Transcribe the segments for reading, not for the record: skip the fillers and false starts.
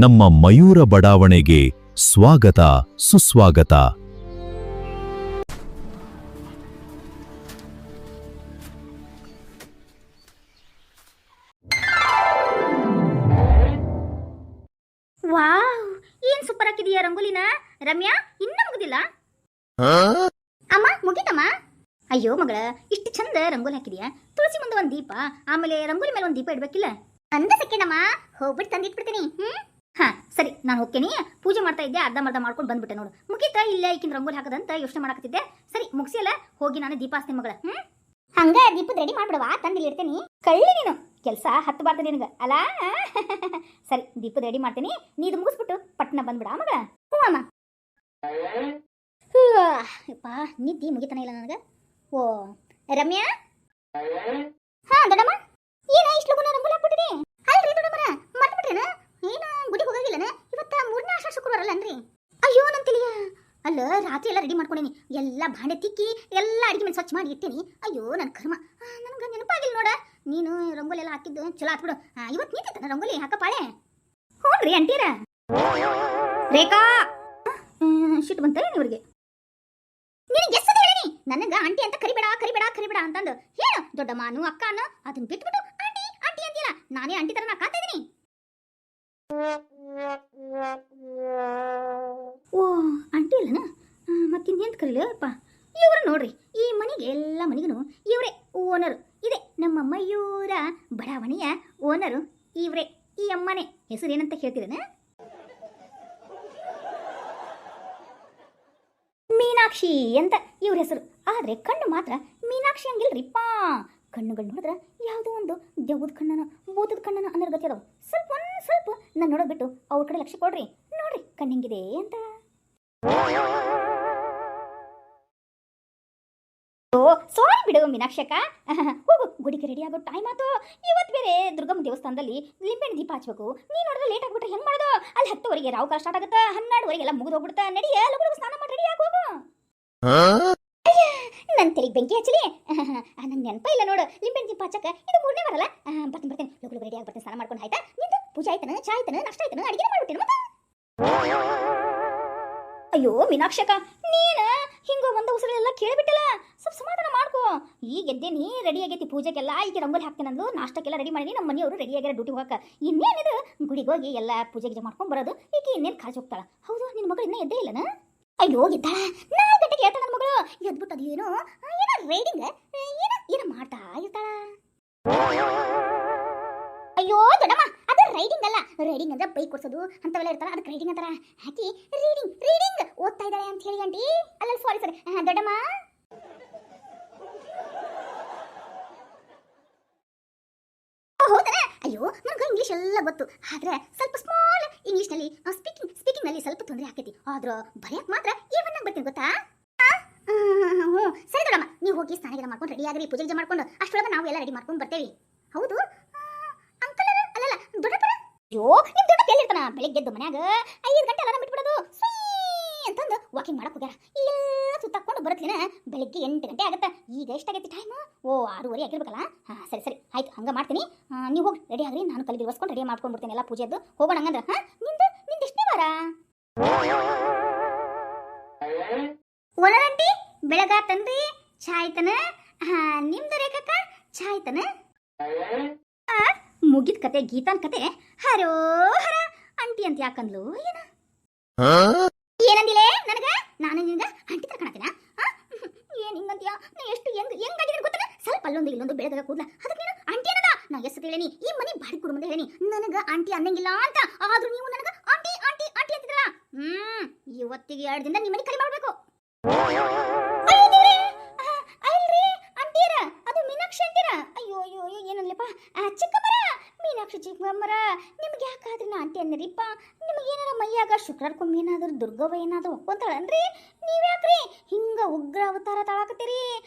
ನಮ್ಮ ಮಯೂರ ಬಡಾವಣೆಗೆ ಸ್ವಾಗತ ಸುಸ್ವಾಗತ. ವಾವ್, ಏನ್ ಸೂಪರ್ ಹಾಕಿದೀಯ ರಂಗೋಲಿನ ರಮ್ಯಾ. ಇನ್ನ ಮುಗಿದಿಲ್ಲ ಅಮ್ಮ? ಮುಗಿತಮ್ಮ. ಅಯ್ಯೋ ಮಗಳ, ಇಷ್ಟು ಚಂದ ರಂಗೋಲಿ ಹಾಕಿದೀಯ. ತುಳಸಿ ಮುಂದೆ ಒಂದ್ ದೀಪ, ಆಮೇಲೆ ರಂಗೋಲಿ ಮೇಲೆ ಒಂದ್ ದೀಪ ಇಡ್ಬೇಕಿಲ್ಲ? ಅಂದ ಸೆಕೆಂಡಮ್ಮ, ಹೋಗ್ಬಿಟ್ಟು ತಂದಿಟ್ಬಿಡ್ತೀನಿ. ಹಾ ಸರಿ, ನಾನು ಹೋಗ್ತೇನೆ. ಪೂಜೆ ಮಾಡ್ತಾ ಇದ್ದೆ, ಅರ್ಧಂಬರ್ಧ ಮಾಡ್ಕೊಂಡು ಬಂದ್ಬಿಟ್ಟೆ ನೋಡು. ಮುಗಿತಾ ಇಲ್ಲ ಈಕಿನ ರಂಗೋಲಿ ಹಾಕದಂತ ಯೋಚನೆ ಮಾಡಕತ್ತಿದ್ದೆ. ಸರಿ ಮುಗಿಸಿ ಅಲ್ಲ, ಹೋಗಿ ನಾನು ದೀಪ ಹಚ್ತೀನಿ ಮಗಳ. ಹಂಗ ದೀಪದ ರೆಡಿ ಮಾಡ್ಬಿಡವಾ, ತಂದಿಲ್ಲಿ ಇಡ್ತೇನಿ. ಕಳ್ಳಿ ನೀನು, ಕೆಲಸ ಹತ್ತು ಬಾರ್ದ ನಿನಗ ಅಲ್ಲ. ಸರಿ, ದೀಪದ ರೆಡಿ ಮಾಡ್ತೀನಿ, ನೀದು ಮುಗಿಸ್ಬಿಟ್ಟು ಪಟ್ನ ಬಂದ್ಬಿಡ ಮಗಳ. ಹ್ಞೂ ಅಮ್ಮ. ಯಪ್ಪ, ನಿದ್ದಿ ಮುಗಿತಾನೆ ಇಲ್ಲ ನನಗೆ. ಓ ರಮ್ಯಾ. ಹಾ ದೊಡ್ಡಮ್ಮ, ಏನ ಇಷ್ಟು ಲಗುನ ರಂಗೋಲಿ ಹಾಕ್ಬಿಟ್ಟಿನಿ? ಅಲ್ರಿ ದೊಡ್ಡಮ್ಮರ, ಮರ್ತ್ಬಿಟ್ರೇನ? ಏನ ಗುಡಿಗೆ ಹೋಗಂಗಿಲ್ಲನ? ಇವತ್ತ 3ನೇ ಆಷಾಢ ಶುಕ್ರವಾರ ಅಲ್ಲ ಅನ್ರಿ? ಅಯ್ಯೋ ನನ್ ತಿಳಿಯ. ಅಲ್ಲ, ರಾತ್ರಿ ಎಲ್ಲ ರೆಡಿ ಮಾಡ್ಕೊಂಡೇನಿ. ಎಲ್ಲ ಭಾಂಡೆ ತಿಕ್ಕಿ ಎಲ್ಲ ಅಡಿಗೆ ಮೇಲೆ ಸ್ವಚ್ಛ ಮಾಡಿ ಇಟ್ಟೇನಿ. ಅಯ್ಯೋ ನನ್ನ ಕರ್ಮ, ನನಗೆ ನೆನಪಾಗಿಲ್ಲ ನೋಡ. ನೀನು ರಂಗೋಲಿ ಎಲ್ಲ ಹಾಕಿದ್ದು ಚಲೋ ಆತ್ಬಿಡು. ಇವತ್ತು ನಿಂತಿತ್ತಾನ ರಂಗೋಲಿ ಹಾಕಪ್ಪಾಳೆ. ಹ್ಞೂ ರೀ ಅಂಟೀರ. ರೇಖಾ, ಶಿಟ್ ಬಂತ ಇವ್ರಿಗೆ. ನಿನಗೆ ಎಷ್ಟು ಹೇಳೀನಿ ನನಗೆ ಆಂಟಿ ಅಂತ ಕರಿಬೇಡ ಕರಿಬೇಡ ಕರಿಬೇಡ ಅಂತಂದು. ಹೇಳು ದೊಡ್ಡಮ್ಮನು ಅಕ್ಕನ ಅದನ್ನ ಬಿಟ್ಬಿಟ್ಟು ಆಂಟಿ ಆಂಟಿ ಅಂತೀರ. ನಾನೇ ಆಂಟಿ ತರ ನಾ ಕಾಣ್ತಾ ಇದೀನಿ. ಓ ಆಂಟಿ ಅಲ್ಲನ, ಮತ್ತಿನ್ನೆಂತ ಕರೀಲಪ್ಪ. ಇವ್ರು ನೋಡ್ರಿ, ಈ ಮನೆಗೆ ಎಲ್ಲ ಮನೆಗೂ ಇವರೇ ಓನರು. ಇದೆ ನಮ್ಮ ಮಯೂರ ಬಡಾವಣೆಯ ಓನರು ಇವರೇ. ಈ ಅಮ್ಮನೆ ಹೆಸರು ಏನಂತ ಹೇಳ್ತೀರನ? ಮೀನಾಕ್ಷಿ ಅಂತ ಇವ್ರ ಹೆಸರು. ಆದ್ರೆ ಕಣ್ಣು ಮಾತ್ರ ಮೀನಾಕ್ಷಿ ಹಂಗಿಲ್ರಿಪ್ಪ. ಕಣ್ಣುಗಳು ನೋಡಿದ್ರ ಯಾವುದೋ ಒಂದು ದೆವ್ವದ ಕಣ್ಣನ ಭೂತದ ಕಣ್ಣನ ಅನ್ನೋ ಗತಿ ಅದಾವ. ಸ್ವಲ್ಪ ನಾನು ನೋಡೋದ್ ಬಿಟ್ಟು ಅವ್ರ ಕಡೆ ಲಕ್ಷ್ಯ ಕೊಡ್ರಿ. ನೋಡ್ರಿ ಕಣ್ಣಿಂಗಿದೆ ಅಂತ. ಓ ಸಾರಿ ಬಿಡು ಮೀನಾಕ್ಷಕ್ಕ. ಹೋಗು, ಗುಡಿಗೆ ರೆಡಿ ಆಗೋ ಟೈಮ್ ಆತು. ಇವತ್ತು ಬೇರೆ ದುರ್ಗಮ್ಮ ದೇವಸ್ಥಾನದಲ್ಲಿ ಲಿಂಬೆಣ್ಣೆ ದೀಪ ಹಚ್ಬೇಕು. ನೀ ನೋಡಿದ್ರೆ ಲೇಟ್ ಆಗ್ಬಿಟ್ರೆ ಹೆಂಗ್ ಮಾಡೋದು? ಅಲ್ಲಿ 10ವರೆಗೆ ರಾವುಕಾಲ ಸ್ಟಾರ್ಟ್ ಆಗುತ್ತೆ, 12ವರೆಗೆ ಎಲ್ಲ ಮುಗಿದು ಹೋಗ್ಬಿಡುತ್ತೆ. ನಡಿಯ ಲಗು ಸ್ನಾನ ಮಾಡಿ ರೆಡಿ ಆಗೋಗು. ನನ್ ತಲೆಗೆ ಬೆಂಕಿ ಹಚ್ಚಲಿ. ನನ್ ನೆನಪ ಇಲ್ಲ ನೋಡು, ಲಿಂಬೆಣ್ಣೆ ದೀಪ ಹಚ್ಚಕ ಇದು 3ನೇ ವಾರಲ್ಲ. ಬರ್ತೀನಿ ಲಗು ರೆಡಿ ಆಗ್ಬಿಡ್ತೀನಿ, ಸ್ನಾನ ಮಾಡ್ಕೊಂಡು. ಆಯ್ತಾ? ನಿಂದು ಪೂಜೆ ಆಯ್ತನ, ಚಾ ಆಯ್ತನ, ನಾಷ್ಟ ಆಯ್ತನ, ಅಡಿಗೆ ಮಾಡ್ಬಿಟ್ಟಿನ ಮತ್ತೆ? ಅಯ್ಯೋ ಮೀನಾಕ್ಷಕ, ನೀನ ಹಿಂಗ ಒಂದು ಉಸಿರೆಲ್ಲ ಕೇಳಿಬಿಟ್ಟಲ್ಲ. ಸ್ವಲ್ಪ ಸಮಾಧಾನ ಮಾಡ್ಕೋ. ಈಗ ಎದ್ದೇನಿ, ರೆಡಿ ಆಗೈತಿ ಪೂಜೆಗೆಲ್ಲ. ಈಗ ರಂಗೋಲಿ ಹಾಕ್ತೇನೆ ಅಂದು, ನಾಷ್ಟಕ್ಕೆಲ್ಲ ರೆಡಿ ಮಾಡಿ ನಮ್ಮ ಮನೆಯವರು ರೆಡಿ ಆಗ್ಯಾರ ಡ್ಯೂಟಿ ಹೋಗಕ್ಕೆ. ಇನ್ನೇನಿದು ಗುಡಿಗೆ ಹೋಗಿ ಎಲ್ಲ ಪೂಜೆ ಗೀಜೆ ಮಾಡ್ಕೊಂಡು ಬರೋದು. ಈಗ ಇನ್ನೇನು ಕಾಜು ಹೋಗ್ತಾಳ. ಹೌದು, ನಿನ್ನ ಮಗಳು ಇನ್ನೂ ಎದ್ದೇ ಇಲ್ಲನ? ಅಯ್ಯೋ ಇದ್ದಾಳ, 4 ಗಂಟೆಗೆ ಹೇಳ್ತಾಳ ನನ್ನ ಮಗಳು. ಎದ್ಬಿಟ್ಟು ಅದು ಏನೋ ರೈಡಿಂಗ್ ಏನೋ ಮಾಡ್ತಾ ಇರ್ತಾಳ. ಅಯ್ಯೋ ದೊಡ್ಡಮ್ಮ, ಅದು ರೈಡಿಂಗ್ ಅಲ್ಲ. ರೈಡಿಂಗ್ ಅಂದ್ರೆ ಬೈಕ್ ಕೊಡ್ಸೋದು ಅಂತವೆಲ್ಲ ಇರ್ತಾರ, ಅದಕ್ಕೆ ರೈಡಿಂಗ್ ಅಂತಾರ. ಹಾಕಿ ರೀಡಿಂಗ್ ಓದ್ತಾ ಇದ್ದಾಳೆ ಅಂತ ಹೇಳಿ ಆಂಟಿ. ಅಲ್ಲ ಸಾರಿ ದೊಡ್ಡಮ್ಮ. ಹೌದಾ? ಅಯ್ಯೋ ನನಗೆ ಇಂಗ್ಲೀಷ್ ಎಲ್ಲ ಗೊತ್ತು, ಆದ್ರೆ ಸ್ವಲ್ಪ ಸ್ಮಾಲ್ ಇಂಗ್ಲೀಷ್ ನಲ್ಲಿ ಸ್ಪೀಕಿಂಗ್ ನಲ್ಲಿ ಸ್ವಲ್ಪ ತೊಂದರೆ ಆಕೈತಿ. ಆದ್ರ ಬರೆಯಕ್ ಮಾತ್ರ ಏವನ್ನ ಬರ್ತೀನಿ ಗೊತ್ತಾ? ಹ್ಞೂ ಸರಿ ದೊಡ್ಡಮ್ಮ, ನೀವು ಹೋಗಿ ಸ್ನಾನ ಮಾಡ್ಕೊಂಡು ರೆಡಿ ಆಗ್ರಿ, ಪೂಜೆ ಗೀಜೆ ಮಾಡ್ಕೊಂಡು. ಅಷ್ಟೊಳಗೆ ನಾವು ಎಲ್ಲ ರೆಡಿ ಮಾಡ್ಕೊಂಡು ಬರ್ತೇವೆ. ಹೌದು ಅಂಕಲ್ ಅಲ್ಲಲ್ಲ ದೊಡ್ಡಪ್ಪನ. ಅಯ್ಯೋ ನಿಮ್ ದೊಡ್ಡಪ್ಪ ಎಲ್ಲಿರ್ತಾನ? ಬೆಳಿಗ್ಗೆ ಎದ್ದು ಮನ್ಯಾಗ 5 ಗಂಟೆ ಅಲಾರಾಮ್ ಬಿಟ್ಬಿಡೋದು ಅಂತಂದು ವಾಕಿಂಗ್ ಮಾಡಕ್ ಹೋಗ್ಯಾರ. ಎಲ್ಲ ಸುತ್ತಾಕೊಂಡು ಬರತ್ಲಿನ ಬೆಳಿಗ್ಗೆ 8 ಗಂಟೆ ಆಗುತ್ತೆ. ಈಗ ಎಷ್ಟಾಗೈತಿ ಟೈಮ್? ಓ 6:30 ಆಗಿರ್ಬೇಕಲ್ಲ. ಹಾಂ ಸರಿ ಆಯ್ತು, ಹಂಗೆ ಮಾಡ್ತೀನಿ. ನೀವು ಹೋಗಿ ರೆಡಿ ಆಗ್ರಿ, ನಾನು ಕಲಿಗೆ ಬರ್ಸ್ಕೊಂಡು ರೆಡಿ ಮಾಡ್ಕೊಂಡು ಬಿಡ್ತೀನಿ ಎಲ್ಲ ಪೂಜೆದ್ದು. ಹೋಗೋಣ ಹಂಗಂದ್ರೆ. ನಿಂದು ಎಷ್ಟನೇ ವಾರ? ಒಳರಂಟಿ ಬೆಳಗಾತನ್ರಿ, ಚಾ ಆಯ್ತನ? ನಿಮ್ದು ರೇಖಕ್ಕ ಚಾ ಆಯ್ತನ? ಮುಗಿದ ಕತೆ ಗೀತಾನ್ ಕತೆ ಹರೋ ಹರ ಅಂಟಿ ಅಂತ ಯಾಕಂದ್ಲು ಏನ? ಏನಂದಿಲೆ ನನಗ? ನಾನು ನಿನಗ ಅಂಟಿ ತರ ಕಾಣತೀನ? ಏನ್ ಹಿಂಗಂತೀಯ? ನಾ ಎಷ್ಟು ಹೆಂಗಾಗಿದ್ದೀನಿ ಗೊತ್ತನ? ಸ್ವಲ್ಪ ಅಲ್ಲೊಂದು ಇಲ್ಲೊಂದು ಬೆಳೆದಾಗ ಕೂದ್ಲ, ಅದಕ್ಕೆ ನೀನು ಆಂಟಿ ಅನ್ನದ? ನಾ ಎಷ್ಟು ಹೇಳೇನಿ, ಈ ಮನೆ ಬಾಡಿ ಕೊಡು ಮುಂದೆ ಹೇಳೇನಿ ನನಗ ಆಂಟಿ ಅನ್ನಂಗಿಲ್ಲ ಅಂತ. ಆದ್ರೂ ನೀವು ನನಗ ಆಂಟಿ ಆಂಟಿ ಆಂಟಿ ಅಂತಿದ್ರ. ಇವತ್ತಿಗೆ 2 ದಿನ ನಿಮ್ಮ ಮನೆ ಕರಿ ಮಾಡ್ಬೇಕು. ಅಲ್ರಿ ಅಂತೀರ, ಅದು ಮೀನಾಕ್ಷಿ ಅಂತೀರ? ಅಯ್ಯೋ ಅಯ್ಯೋ ಏನಲ್ಲಪ್ಪ ಚಿಕ್ಕಮ್ಮರ, ಮೀನಾಕ್ಷಿ ಚಿಕ್ಕಮ್ಮರ. ನಿಮ್ಗೆ ಯಾಕಾದ್ರೂ ನಾ ಆಂಟಿ ಅನ್ನರಿಪ್ಪ? ನಿಮಗೆ ಏನಾರ ಮೈಯಾಗ ಶುಕ್ರವಾರಕ್ಕೊಮ್ಮೆ ಏನಾದ್ರು ದುರ್ಗವ್ವ ಏನಾದ್ರು ಒಪ್ಕೊಂತಾಳನ್ರಿ? ನೀವ್ಯಾಕ್ರಿ ಹಿಂಗ ಉಗ್ರ ಅವತಾರ ತಾಳಾಕತ್ತೀರಿ?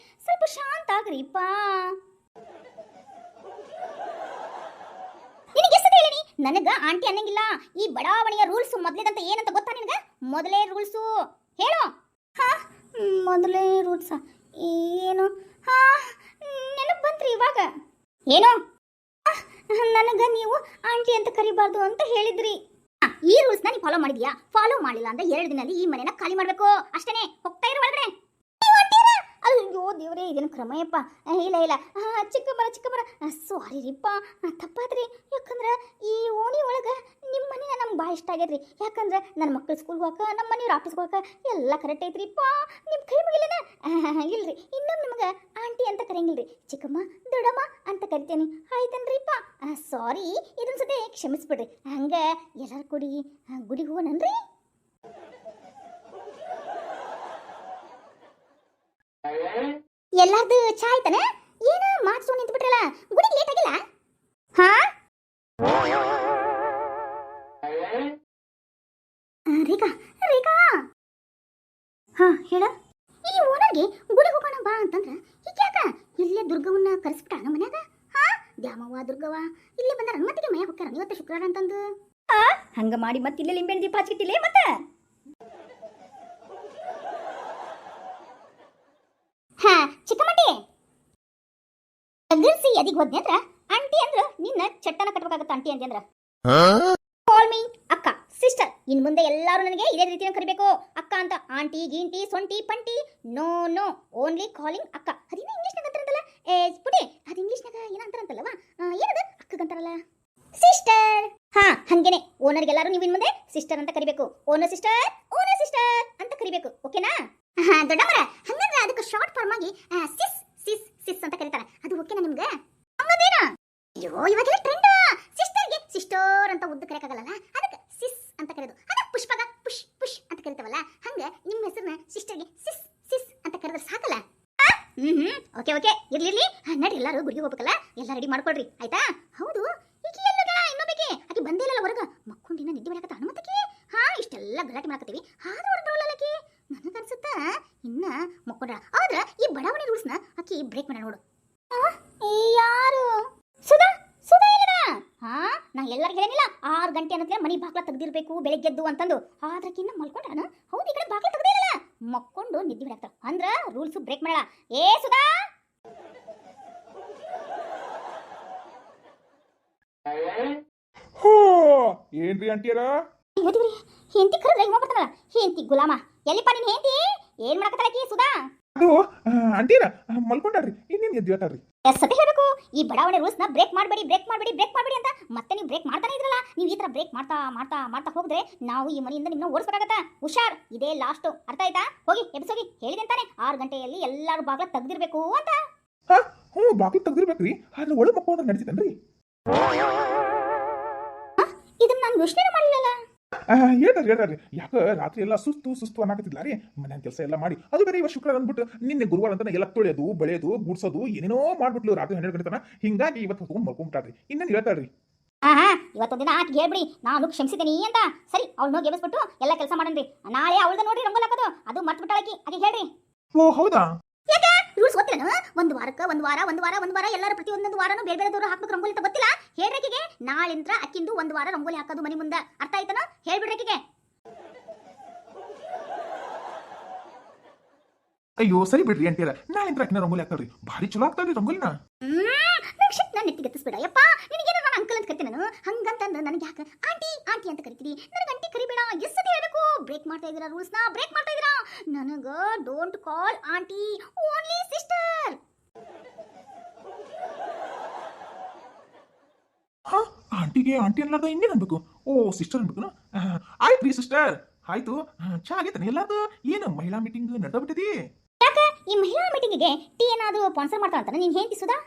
ಸ್ವಲ್ಪ ಶಾಂತ ಆಗ್ರಿಪ್ಪ. ನಿನಗೆ ಎಷ್ಟು ಹೇಳಿನಿ ನನಗ ಆಂಟಿ ಅನ್ನಂಗಿಲ್ಲ. ಈ ಬಡಾವಣೆಯ ರೂಲ್ಸ್ ಮೊದಲೇದಂತ ಏನಂತ ಗೊತ್ತಾ ನಿನಗ? ಮೊದಲೇ ರೂಲ್ಸು ಹೇಳು. ಮೊದಲೇ ರೂಲ್ಸ ಏನು? ನೆನಪು ಬಂತ್ರಿ ಇವಾಗ. ಏನು? ನನಗ ನೀವು ಆಂಟಿ ಅಂತ ಕರಿಬಾರ್ದು ಅಂತ ಹೇಳಿದ್ರಿ. ಫಾಲೋ ಮಾಡಿದ್ಯಾ? ಫಾಲೋ ಮಾಡಿಲ್ಲ ಅಂದ್ರೆ 2 ದಿನದಲ್ಲಿ ಈ ಮನೆನ ಖಾಲಿ ಮಾಡ್ಬೇಕು ಅಷ್ಟೇನೆ. ಹೋಗ್ತಾ ಇರು ಒಳಗಡೆ. ಅಯ್ಯೋ ದೇವ್ರೇ, ಇದೇನು ಕ್ರಮಯಪ್ಪ. ಇಲ್ಲ ಚಿಕ್ಕಮ್ಮರ ಸಾರಿ ರೀಪ್ಪ, ತಪ್ಪಾದ್ರಿ. ಯಾಕಂದ್ರೆ ಈ ಓಣಿ ಒಳಗೆ ನಿಮ್ಮ ಮನೆ ನಮ್ಗೆ ಭಾಳ ಇಷ್ಟ ಆಗೈತ್ರಿ. ಯಾಕಂದ್ರೆ ನನ್ನ ಮಕ್ಳು ಸ್ಕೂಲ್ಗೆ ಹೋಗಕ್ಕೆ, ನಮ್ಮ ಮನೆಯವ್ರು ಆಫೀಸ್ಗೆ ಹೋಗಕ್ಕೆ ಎಲ್ಲ ಕರೆಕ್ಟ್ ಐತ್ರಿಪ್ಪ. ನಿಮ್ಮ ಕೈ ಮುಗಿಲೇನ? ಇಲ್ರಿ, ಇನ್ನೊಮ್ಮೆ ನಿಮ್ಗೆ ಆಂಟಿ ಅಂತ ಕರೆಯಂಗಿಲ್ರಿ, ಚಿಕ್ಕಮ್ಮ ದೊಡ್ಡಮ್ಮ ಅಂತ ಕರಿತೇನೆ. ಆಯ್ತನ್ರಿಪ್ಪ. ಸಾರಿ, ಇದನ್ನ ಸತೆ ಕ್ಷಮಿಸ್ಬಿಡ್ರಿ. ಹಂಗೆ ಎಲ್ಲರೂ ಕೂಡಿ ಗುಡಿಗೆ ಹೋಗೋಣನ್ರಿ. ಎಲ್ಲಾರ್ದು ಚಾ ಆಯ್ತಾನ? ಏನು ಮಾತು ನಿಂತು ಬಿಟ್ರಲ್ಲ, ಗುಡಿಗೆ ಲೇಟ್ ಆಗಿಲ್ಲ? ಹಾ ರೇಖಾ ಹಾ ಹೇಳ. ಈ ಓನರ್ಗೆ ಗುಡಿಗೆ ಹೋಗೋಣ ಬಾ ಅಂತಂದ್ರ ಈಗ ಯಾಕ ಇಲ್ಲೇ ದುರ್ಗವನ್ನ ಕರೆಸ್ಬಿಟ್ಟ ನಮ್ಮ ಮನ್ಯಾಗ? ಹಾ ದ್ಯಾಮವ್ವ ದುರ್ಗವ್ವ ಇಲ್ಲೇ ಬಂದಾರ. ಮತ್ತಿಗೆ ಮಯ ಹೋಗ್ತಾರ ಇವತ್ತು ಶುಕ್ರವಾರ ಅಂತಂದು. ಹಂಗ ಮಾಡಿ ಮತ್ತೆ ಇಲ್ಲೇ ಲಿಂಬೆಣ್ಣೆ ದೀಪ ಹಚ್ಚಿಟ್ಟಿಲ್ಲ ಮತ್ತೆ? ಹಾ ಚಿಕ್ಕಮಟ್ಟಿ ಅಗರ್ಸಿ ಎದಿಗೆ ಹೋದ್ನಿ ಅಂದ್ರ ಆಂಟಿ ಅಂದ್ರ ನಿನ್ನ ಚಟ್ಟನ ಕಟ್ಬೇಕಾಗತ್ತ. ಆಂಟಿ ಅಂದಿ ಅಂದ್ರ ಕಾಲ್ ಮೀ ಅಕ್ಕ, ಸಿಸ್ಟರ್. ಇನ್ ಮುಂದೆ ಎಲ್ಲಾರು ನನಗೆ ಇದೇ ರೀತಿಯ ಕರಿಬೇಕು, ಅಕ್ಕ ಅಂತ. ಆಂಟಿ ಗೀಂಟಿ ಸೊಂಟಿ ಪಂಟಿ no no, only calling akka. ಅದೇನ ಇಂಗ್ಲಿಷ್ನಾಗ ಅಂತಾರಂತಲ್ಲ, ಪುಟಿ, ಅದು ಇಂಗ್ಲಿಷ್ನಾಗ ಏನಂತಾರಂತಲ್ಲವಾ? ಏನದ ಅಕ್ಕಗಂತಾರಲ್ಲ, ಸಿಸ್ಟರ್. ಹಾ ಹಂಗೇನೆ ಓನರ್ಗೆ ಎಲ್ಲಾರು ನೀವು ಇನ್ ಮುಂದೆ ಸಿಸ್ಟರ್ ಅಂತ ಕರಿಬೇಕು. ಓನರ್ ಸಿಸ್ಟರ್ ಅಂತ ಕರಿಬೇಕು, ಓಕೆನಾ? ಹಾ ದೊಡ್ಡಮ್ಮರ, ಹಂಗಂದ್ರೆ ಅದಕ್ಕೆ ಶಾರ್ಟ್ ಫಾರ್ಮ್ ಆಗಿ ಸಿಸ್ ಸಿಸ್ ಸಿಸ್ ಅಂತ ಕರೀತಾರೆ. ಅದು ಓಕೆನಾ ನಿಮ್ಗೆ? ಹಂಗದೇನ? ಅಯ್ಯೋ ಇವಾಗೆಲ್ಲ ಟ್ರೆಂಡ್. ಸಿಸ್ಟರ್ಗೆ ಸಿಸ್ಟರ್ ಅಂತ ಉದ್ದ ಕರೆಯಕ್ಕಾಗಲ್ಲ, ಅದಕ್ಕೆ ಸಿಸ್ ಅಂತ ಕರೆಯೋದು. ಅದ ಪುಷ್ಪಗ ಪುಷ್ ಪುಷ್ ಅಂತ ಕರಿತಾವಲ್ಲ, ಹಂಗ ನಿಮ್ಮ ಹೆಸರನ್ನ ಸಿಸ್ಟರ್ಗೆ ಸಿಸ್ ಸಿಸ್ ಅಂತ ಕರೆದ್ರೆ ಸಾಕಲ್ಲ? ಓಕೆ ಇರ್ಲಿ. ನಡಿ, ಎಲ್ಲಾರು ಗುಡಿಗೆ ಹೋಗ್ಬೇಕಲ್ಲ, ಎಲ್ಲ ರೆಡಿ ಮಾಡ್ಕೊಳ್ರಿ ಆಯ್ತಾ? ಹೌದು, ಈಕಿ ಎಲ್ಲಗ ಇನ್ನೊಬ್ಬಕ್ಕೆ ಆಕಿ ಬಂದೇ ಇಲ್ಲ ಹೊರಗ. ಮಕ್ಕೊಂಡಿನ ನಿದ್ದೆ ಮಾಡಕತ್ತ ಅನುಮತಿಗೆ. ಹಾ ಇಷ್ಟೆಲ್ಲ ಗಲಾಟೆ ಮಾಡಕತ್ತೀವಿ, ಆದ್ರೂ ಹೊರಡ್ರಲ್ಲಕಿ. ನನಗನ್ಸುತ್ತ ಇನ್ನ ಮಕ್ಕೊಂಡ. ಆದ್ರ ಈ ಬಡಾವಣೆ ರೂಲ್ಸ್ನ ಆಕಿ ಬ್ರೇಕ್ ಮಾಡ ನೋಡು. ಯಾರು? ಸುಧಾ ಇಲ್ಲ. ಹಾ ನಾ ಎಲ್ಲರಿಗೂ ಹೇಳೇನಿಲ್ಲ 6 ಗಂಟೆ ಅನ್ನತ್ಲೆ ಮನಿ ಬಾಗ್ಲ ತೆಗ್ದಿರ್ಬೇಕು ಬೆಳಿಗ್ಗೆದ್ದು ಅಂತಂದು. ಆದ್ರಕ್ಕಿನ್ನ ಮಲ್ಕೊಂಡಾನ. ಹೌದು, ಈ ಕಡೆ ಬಾಗ್ಲ ತೆಗ್ದೇ ಇಲ್ಲ, ಮಕ್ಕೊಂಡು ನಿದ್ದೆ ಬಿಡಾಕ್ತಾರ ಅಂದ್ರ ರೂಲ್ಸ್ ಬ್ರೇಕ್ ಮಾಡಲ್ಲ. ಏ ಸುಧಾ, ಏನ್ರಿ ಅಂಟಿಯರ? ಹೆಂತಿ ಕರೆದ್ರೆ ಇವ ಬರ್ತಾನಲ್ಲ, ಹೆಂತಿ ಗುಲಾಮ. ಎಲ್ಲಿಪ್ಪ ನಿನ್ ಹೆಂತಿ? ಏನ್ ಮಾಡಕತ್ತಾಳಕಿ ಸುಧಾ? ಅದು ಅಂಟಿಯರ ಮಲ್ಕೊಂಡಾಡ್ರಿ, ಇನ್ನೇನ್ ಎದ್ದು ಹೇಳ್ತಾರ್ರಿ. ಸತಿ ಹೇಳ್ಬೇಕು, ಈ ಬಡಾವಣೆ ರೂಲ್ಸ್ನ ಬ್ರೇಕ್ ಮಾಡಬೇಡಿ ಅಂತ. ಮತ್ತೆ ನೀವು ಬ್ರೇಕ್ ಮಾಡ್ತಾನೆ ಇದ್ರಲ್ಲ. ನೀವು ಈ ತರ ಬ್ರೇಕ್ ಮಾಡ್ತಾ ಹೋದ್ರೆ ನಾವು ಈ ಮನೆಯಿಂದ ನಿಮ್ಮನ್ನ ಓಡಿಸ್ಬೇಕಾಗತ್ತ. ಹುಷಾರ್, ಇದೇ ಲಾಸ್ಟ್, ಅರ್ಥ ಆಯ್ತಾ? ಹೋಗಿ ಎಬ್ಸೋಗಿ, ಹೇಳಿದೆ ಅಂತಾನೆ 6 ಗಂಟೆಯಲ್ಲಿ ಎಲ್ಲಾರು ಬಾಗ್ಲ ತೆಗ್ದಿರ್ಬೇಕು ಅಂತ. ಹ್ಞೂ ಬಾಗಿಲು ತೆಗ್ದಿರ್ಬೇಕ್ರಿ, ಆದ್ರೆ ಒಳಗೆ ಮಕ್ಕೊಂಡ್ರೆ ನಡೀತೇನ್ರಿ? ಇದನ್ನ ನಾನು ಯೋಚನೆ ಮಾಡಿಲ್ಲಲ್ಲ. ಹೇಳ್ರಿ. ಯಾಕ ರಾತ್ರಿ ಎಲ್ಲ ಸುಸ್ತು ಅನ್ನಕತ್ತಿದ್ಲ ರೀ. ಮನ್ಯಾನ ಕೆಲಸ ಎಲ್ಲ ಮಾಡಿ, ಅದು ಬೇರೆ ಇವ ಶುಕ್ರವಾರ ಅಂದ್ಬಿಟ್ಟು ನಿನ್ನೆ ಗುರುವಾರ ಅಂತ ಎಲ್ಲ ತೊಳೆಯೋದು ಬೆಳೆಯೋದು ಗುಡ್ಸೋದು ಏನೇನೋ ಮಾಡ್ಬಿಟ್ಲು ರಾತ್ರಿ 12 ಗಂಟೆ ತನ. ಹಿಂಗಾಗಿ ಇವತ್ತು ಹೊತ್ಕೊಂಡು ಮಲ್ಕೊಂಡ್ಬಿಟ್ಟಾಡ್ರಿ. ಇನ್ನೇನು ಹೇಳ್ತಾಳ್ರಿ? ಇವತ್ತೊಂದಿನ ಆಕೆ ಹೇಳ್ಬಿಡಿ ನಾನು ಕ್ಷಮಿಸಿದ್ದೀನಿ ಅಂತ. ಸರಿ, ಅವ್ಳು ಹೋಗಿ ಎಬ್ಬಿಸ್ಬಿಟ್ಟು ಎಲ್ಲ ಕೆಲಸ ಮಾಡನ್ರಿ. ನಾಳೆ ಅವಳ್ದ ನೋಡ್ರಿ ರಂಗೋಲಿ ಹಾಕೋದು, ಅದು ಮರ್ತು ಬಿಟ್ಟಾಳಕಿ. ಆಕೆ ಹೇಳ್ರಿ. ಓ ಹೌದಾ? ಯಾಕೆ ರೂಲ್ಸ್ ಗೊತ್ತಿಲ್ಲ? ಒಂದು ವಾರ ಎಲ್ಲರೂ ಪ್ರತಿ ಒಂದೊಂದು ವಾರನೂ ಬೇರೆ ಬೇರೆ ದೂರ ಹಾಕ್ಬೇಕು ರಂಗೋಲಿ ಅಂತ ಗೊತ್ತಿಲ್ಲ? ಹೇಳ್ರಕಿಗೆ ನಾಳಿಂದ ಅಕ್ಕಿಂದು 1 ವಾರ ರಂಗೋಲಿ ಹಾಕೋದು ಮನೆ ಮುಂದೆ, ಅರ್ಥ ಆಯ್ತನ? ಹೇಳ್ಬಿಡ್ರಕಿಗೆ. ಅಯ್ಯೋ ಸರಿ ಬಿಡ್ರಿ ಅಂಟಿಯರ, ನಾಳಿಂದ ಅಕ್ಕಿನ ರಂಗೋಲಿ ಹಾಕ್ತಾಳ್ರಿ. ಭಾರಿ ಚಲೋ ಆಗ್ತಾಳ್ರಿ ರಂಗೋಲಿನ. ನಂಗೆ ಶಕ್ತಿ ನಾನು ನೆತ್ತಿಗೆ ಎತ್ತಿಸ್ಬೇಡ ಯಪ್ಪ. ನಿನಗೇನು ನಾನು ಅಂಕಲ್ ಅಂತ ಕರಿತೀನಿ ನಾನು? ಹಂಗಂತಂದ್ರೆ ನನಗೆ ಯಾಕೆ ಆಂಟಿ ಅಂತ ಕರಿತೀರಿ? ನನಗೆ ಆಂಟಿ ಕರಿಬೇಡ. ಎಷ್ಟೇ ಹೇಳಬೇಕು? ಬ್ರೇಕ್ ಮಾಡ್ತಾ ಇದ್ದೀರಾ ರೂಲ್ಸ್ನ, ಬ್ರೇಕ್ ಮಾಡ್ತಾ ಇದ್ದೀರಾ. ನನಗೆ don't call aunty, only sister. ಆಂಟಿಗೆ ಆಂಟಿ ಅನ್ಲಾರ್ದ ಇನ್ನೇನು ಅನ್ಬೇಕು? ಓ ಸಿಸ್ಟರ್ ಅನ್ಬೇಕು. ಆಯ್ತು ರೀ ಸಿಸ್ಟರ್, ಆಯ್ತು. ಚಾ ಆಗೈತಾನೆ ಎಲ್ಲಾರ್ದು? ಏನು ಮಹಿಳಾ ಮೀಟಿಂಗ್ ನಡೆದ ಬಿಟ್ಟಿದಿ? ಯಾಕೆ ಈ ಮಹಿಳಾ ಮೀಟಿಂಗಿಗೆ ಟೀ ಏನಾದ್ರು ಸ್ಪಾನ್ಸರ್ ಮಾಡ್ತಾ ಅಂತಾನೆ ನೀನ್ ಹೆಂಡತಿ ಸುಧಾ?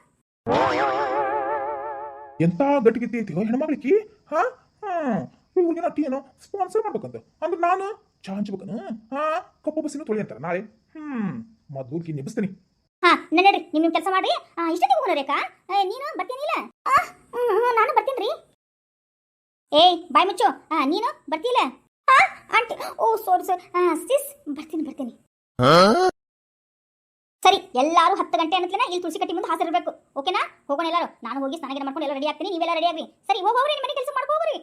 ಎಂತ ಗಟ್ಟಿಗೆ ಐತಿ ಹೆಣ್ಮಕ್ಳಿಗೆ. ಇವ್ರಿಗೇನೋ ಟೀ ಏನೋ ಸ್ಪಾನ್ಸರ್ ಮಾಡ್ಬೇಕಂತ ಅಂದ್ರೆ ನಾನು ಚಾ ಹಂಚ್ಬೇಕನು? ಕಪ್ಪು ಬಸ್ಸಿನ ತೊಳಿ ಅಂತಾರ ನಾಳೆ. ಮೊದ್ಲು ನಿಭಿಸ್ತೀನಿ. ನಡ್ರಿ ನಿಮ್ ಕೆಲಸ ಮಾಡ್ರಿ. ಇಷ್ಟೊತ್ತಿಗೆ ಹೋಗ್ಬೇಕಾ? ನೀನು ಬರ್ತೀನಿಲ್ಲ? ನಾನು ಬರ್ತೀನಿ. ಏಯ್ ಬಾಯ್ ಮುಚ್ಚು, ನೀನು ಬರ್ತಿಲ್ಲ? ಆಂಟಿ ಓ ಸಾರಿ ಸಿಸ್, ಬರ್ತೀನಿ. ಸರಿ, ಎಲ್ಲಾರು 10 ಗಂಟೆ ಅನ್ನತ್ಲೇನ ಇಲ್ಲಿ ತುಳಸಿ ಕಟ್ಟಿ ಮುಂದೆ ಹಾಸಿರ್ಬೇಕು, ಓಕೆನಾ? ಹೋಗೋಣ ಎಲ್ಲಾರು. ನಾನು ಹೋಗಿ ಸ್ನಾನ ಮಾಡ್ಕೊಂಡು ಎಲ್ಲ ರೆಡಿ ಆಗ್ತೀನಿ, ನೀವೆಲ್ಲ ರೆಡಿ ಆಗ್ರಿ. ಸರಿ ಹೋಗ್ರಿ, ನಿಮ್ಮ ಮನೆ ಕೆಲಸ ಮಾಡ್ಕೋ ಹೋಗ್ರಿ.